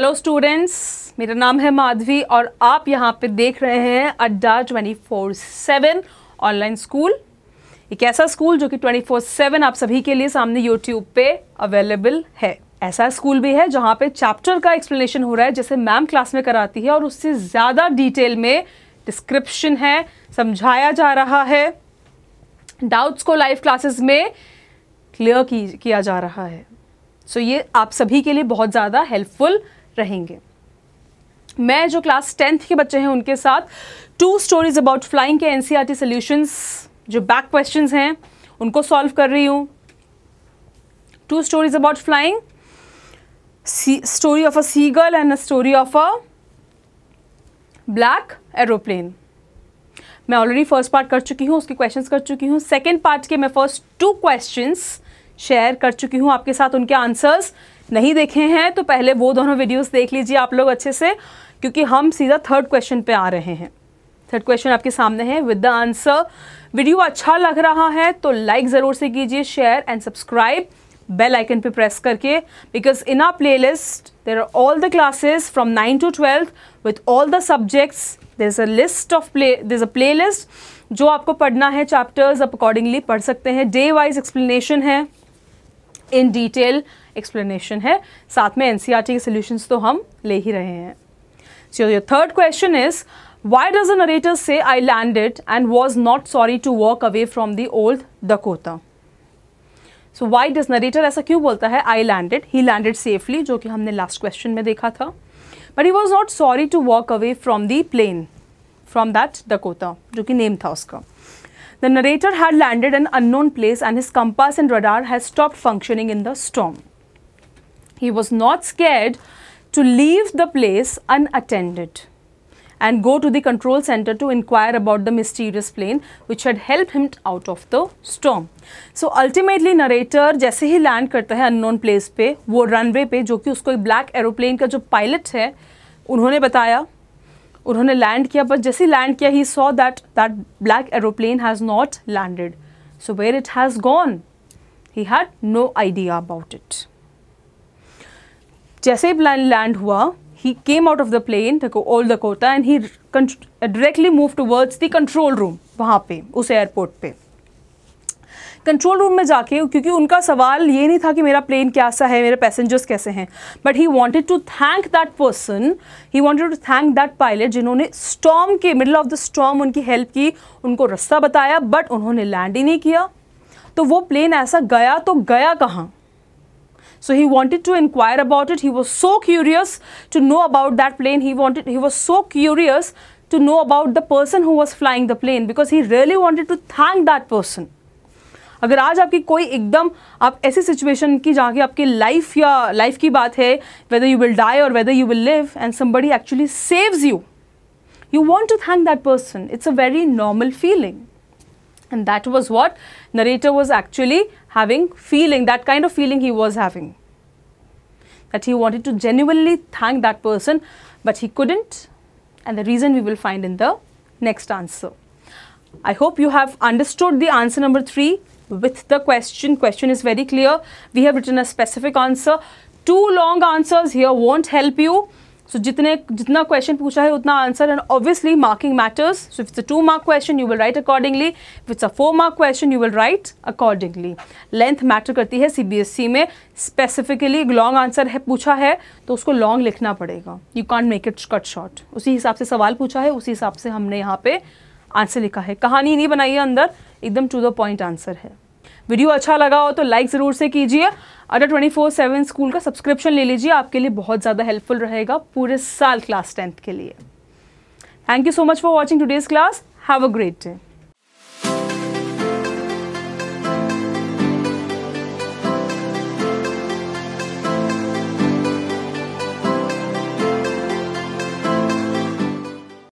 Hello students, मेरा नाम है माधवी और आप यहाँ पे देख रहे हैं अड्डा 24/7 ऑनलाइन स्कूल। एक ऐसा स्कूल जो कि 24/7 आप सभी के लिए सामने यूट्यूब पे अवेलेबल है। ऐसा स्कूल भी है जहाँ पे चैप्टर का एक्सप्लेनेशन हो रहा है जैसे मैम क्लास में कराती है, और उससे ज़्यादा डिटेल में डिस्क्रिप्शन है, समझाया जा रहा है, डाउट्स को लाइव क्लासेस में क्लियर किया जा रहा है। सो ये आप सभी के लिए बहुत ज़्यादा हेल्पफुल रहेंगे। मैं जो क्लास 10th के बच्चे हैं उनके साथ 2 स्टोरीज अबाउट फ्लाइंग के NCERT सॉल्यूशंस जो बैक क्वेश्चंस हैं उनको सॉल्व कर रही हूँ। 2 stories about flying, story of a seagull and a story of a black aeroplane. मैं ऑलरेडी फर्स्ट पार्ट कर चुकी हूँ, उसके क्वेश्चंस कर चुकी हूँ। सेकेंड पार्ट के मैं फर्स्ट 2 क्वेश्चंस शेयर कर चुकी हूँ आपके साथ। उनके आंसर्स नहीं देखे हैं तो पहले वो दोनों वीडियोस देख लीजिए आप लोग अच्छे से, क्योंकि हम सीधा 3rd क्वेश्चन पे आ रहे हैं। 3rd क्वेश्चन आपके सामने है विद द आंसर। वीडियो अच्छा लग रहा है तो लाइक ज़रूर से कीजिए, share and subscribe bell icon पे प्रेस करके, because in our playlist there are all the classes from 9 to 12 with all the subjects. There is a playlist जो आपको पढ़ना है, चैप्टर्स आप अकॉर्डिंगली पढ़ सकते हैं। डे वाइज एक्सप्लेनेशन है, इन डिटेल एक्सप्लेनेशन है, साथ में NCERT के सॉल्यूशंस तो हम ले ही रहे हैं। So your 3rd question is why does the narrator say I landed and was not sorry to walk away from the old Dakota. So why does narrator ऐसा क्यों बोलता है? I landed, he landed safely, जो कि हमने last question में देखा था, but he was not sorry to walk away from the plane, from that Dakota, जो कि नेम था उसका। The narrator had landed in an unknown place and his compass and radar had stopped functioning in the storm. He was not scared to leave the place unattended and go to the control center to inquire about the mysterious plane which had helped him out of the storm. So ultimately narrator जैसे ही land करता है unknown place पे, वो runway पे, जो कि उसको एक black aeroplane का जो pilot है उन्होंने बताया, उन्होंने लैंड किया, पर जैसे लैंड किया he saw that black aeroplane has not landed. So where it has gone he had no idea about it. जैसे ही प्लेन लैंड हुआ, he came out of the plane old Dakota and he directly move towards the control room. वहाँ पे उस airport पे control room में जाके, क्योंकि उनका सवाल ये नहीं था कि मेरा प्लेन कैसा है, मेरे पैसेंजर्स कैसे हैं, but he wanted to thank that person, he wanted to thank that pilot जिन्होंने स्टॉर्म के मिडल ऑफ द स्टॉर्म उनकी हेल्प की, उनको रास्ता बताया, बट उन्होंने लैंड ही नहीं किया। तो वो प्लेन ऐसा गया तो गया कहाँ? So he wanted to inquire about it. He was so curious to know about that plane. He was so curious to know about the person who was flying the plane, because he really wanted to thank that person. अगर आज आपकी कोई एकदम आप ऐसी situation की जहाँ की आपकी लाइफ की बात है, वेदर यू विल डाई और whether you will live, and somebody actually saves you, you want to thank that person. It's a very normal feeling, and that was what narrator was actually having, feeling that kind of feeling he was having, that he wanted to genuinely thank that person, but he couldn't, and the reason we will find in the next answer. I hope you have understood the answer number 3 with the question. Question is very clear. We have written a specific answer. 2 long answers here won't help you. So जितना question पूछा है उतना answer, and obviously marking matters. So if it's a 2-mark question, you will write accordingly. If it's a 4-mark question, you will write accordingly. Length matter करती है CBSE में. Specifically long answer है पूछा है तो उसको long लिखना पड़ेगा. You can't make it cut short. उसी हिसाब से सवाल पूछा है, उसी हिसाब से हमने यहाँ पे आंसर लिखा है। कहानी नहीं बनाई है अंदर, एकदम टू द पॉइंट आंसर है। वीडियो अच्छा लगा हो तो लाइक ज़रूर से कीजिए। अड्डा 24/7 स्कूल का सब्सक्रिप्शन ले लीजिए, आपके लिए बहुत ज़्यादा हेल्पफुल रहेगा पूरे साल क्लास 10th के लिए। Thank you so much for watching today's class. Have a great day.